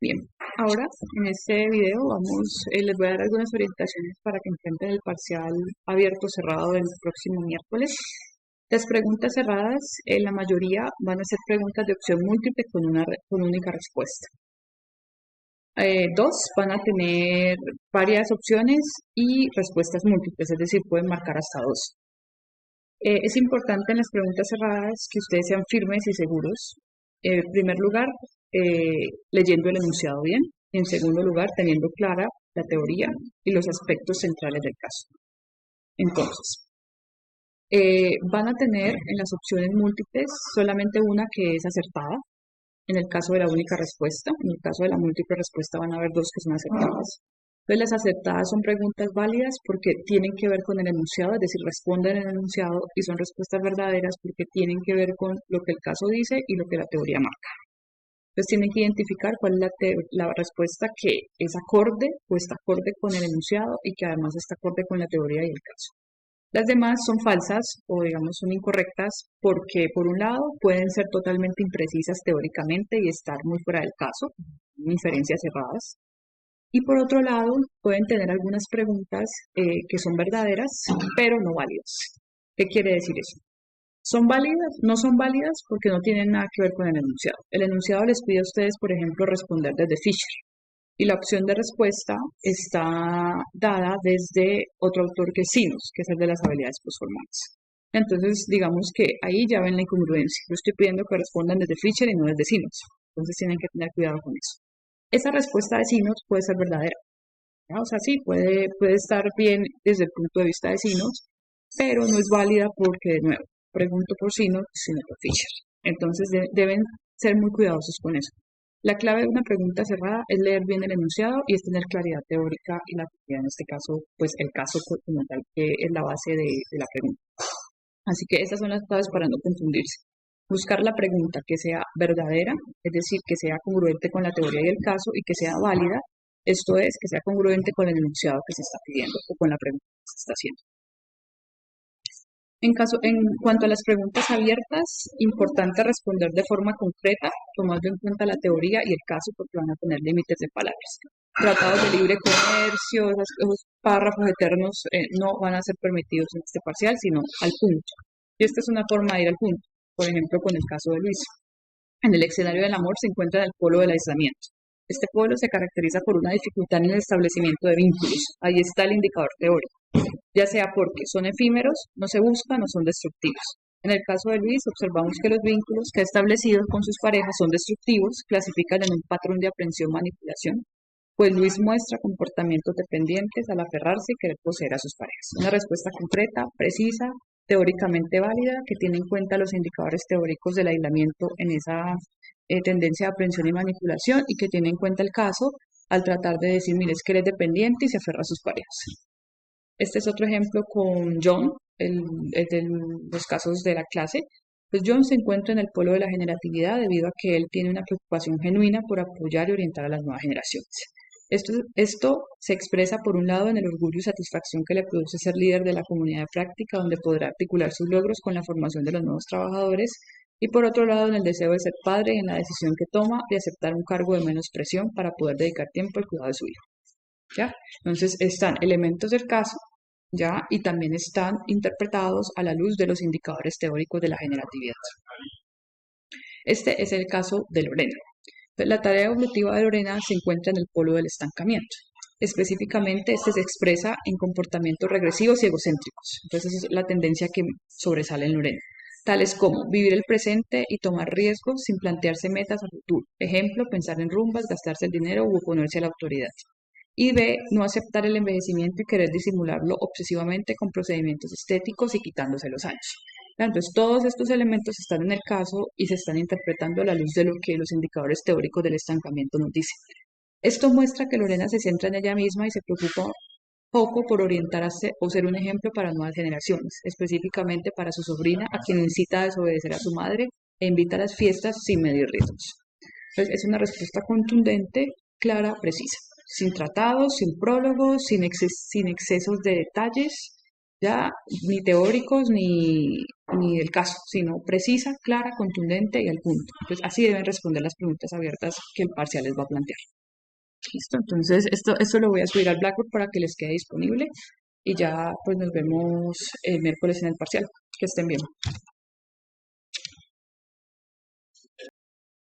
Bien, ahora en este video les voy a dar algunas orientaciones para que enfrenten el parcial abierto o cerrado del próximo miércoles. Las preguntas cerradas, la mayoría van a ser preguntas de opción múltiple con con única respuesta. Dos van a tener varias opciones y respuestas múltiples, es decir, pueden marcar hasta dos. Es importante en las preguntas cerradas que ustedes sean firmes y seguros. En primer lugar, leyendo el enunciado bien. En segundo lugar, teniendo clara la teoría y los aspectos centrales del caso. Entonces, van a tener en las opciones múltiples solamente una que es acertada. En el caso de la única respuesta, en el caso de la múltiple respuesta van a haber dos que son acertadas. Entonces las acertadas son preguntas válidas porque tienen que ver con el enunciado, es decir, responden el enunciado y son respuestas verdaderas porque tienen que ver con lo que el caso dice y lo que la teoría marca. Entonces tienen que identificar cuál es la respuesta que es acorde o está acorde con el enunciado y que además está acorde con la teoría y el caso. Las demás son falsas o digamos son incorrectas porque por un lado pueden ser totalmente imprecisas teóricamente y estar muy fuera del caso, inferencias cerradas. Y por otro lado pueden tener algunas preguntas que son verdaderas pero no válidas. ¿Qué quiere decir eso? ¿Son válidas? No son válidas porque no tienen nada que ver con el enunciado. El enunciado les pide a ustedes, por ejemplo, responder desde Fisher. Y la opción de respuesta está dada desde otro autor que es Sinos, que es el de las habilidades postformales. Entonces, digamos que ahí ya ven la incongruencia. Yo estoy pidiendo que respondan desde Fisher y no desde Sinos. Entonces tienen que tener cuidado con eso. Esa respuesta de Sinos puede ser verdadera, ¿no? O sea, sí, puede estar bien desde el punto de vista de Sinos, pero no es válida porque, de nuevo, pregunto por Sinos, sino por Fisher. Entonces deben ser muy cuidadosos con eso. La clave de una pregunta cerrada es leer bien el enunciado y es tener claridad teórica y la teoría, en este caso, pues el caso como tal, que es la base de la pregunta. Así que estas son las claves para no confundirse. Buscar la pregunta que sea verdadera, es decir, que sea congruente con la teoría y el caso y que sea válida, esto es, que sea congruente con el enunciado que se está pidiendo o con la pregunta que se está haciendo. En cuanto a las preguntas abiertas, importante responder de forma concreta, tomando en cuenta la teoría y el caso, porque van a tener límites de palabras. Tratados de libre comercio, esos párrafos eternos no van a ser permitidos en este parcial, sino al punto. Y esta es una forma de ir al punto, por ejemplo, con el caso de Luis. En el escenario del amor se encuentra en el polo del aislamiento. Este polo se caracteriza por una dificultad en el establecimiento de vínculos. Ahí está el indicador teórico, ya sea porque son efímeros, no se buscan o son destructivos. En el caso de Luis, observamos que los vínculos que ha establecido con sus parejas son destructivos, clasifican en un patrón de aprensión-manipulación, pues Luis muestra comportamientos dependientes al aferrarse y querer poseer a sus parejas. Una respuesta concreta, precisa, teóricamente válida, que tiene en cuenta los indicadores teóricos del aislamiento en esa tendencia de aprensión y manipulación y que tiene en cuenta el caso al tratar de decir, mire, es que eres dependiente y se aferra a sus parejas. Este es otro ejemplo con John, el de los casos de la clase. Pues John se encuentra en el polo de la generatividad debido a que él tiene una preocupación genuina por apoyar y orientar a las nuevas generaciones. Esto se expresa por un lado en el orgullo y satisfacción que le produce ser líder de la comunidad de práctica donde podrá articular sus logros con la formación de los nuevos trabajadores y por otro lado en el deseo de ser padre y en la decisión que toma de aceptar un cargo de menos presión para poder dedicar tiempo al cuidado de su hijo. ¿Ya? Entonces están elementos del caso, ¿ya? Y también están interpretados a la luz de los indicadores teóricos de la generatividad. Este es el caso de Lorena. La tarea evolutiva de Lorena se encuentra en el polo del estancamiento. Específicamente, este se expresa en comportamientos regresivos y egocéntricos. Entonces, es la tendencia que sobresale en Lorena. Tales como vivir el presente y tomar riesgos sin plantearse metas a futuro. Ejemplo, pensar en rumbas, gastarse el dinero u oponerse a la autoridad. Y B, no aceptar el envejecimiento y querer disimularlo obsesivamente con procedimientos estéticos y quitándose los años. Entonces, todos estos elementos están en el caso y se están interpretando a la luz de lo que los indicadores teóricos del estancamiento nos dicen. Esto muestra que Lorena se centra en ella misma y se preocupa poco por orientarse o ser un ejemplo para nuevas generaciones, específicamente para su sobrina, a quien incita a desobedecer a su madre e invita a las fiestas sin medir riesgos. Entonces, es una respuesta contundente, clara, precisa, sin tratados, sin prólogos, sin excesos de detalles, Ya ni teóricos ni del caso, sino precisa, clara, contundente y al punto. Pues así deben responder las preguntas abiertas que el parcial les va a plantear. Listo, entonces esto lo voy a subir al Blackboard para que les quede disponible y ya pues nos vemos el miércoles en el parcial. Que estén bien.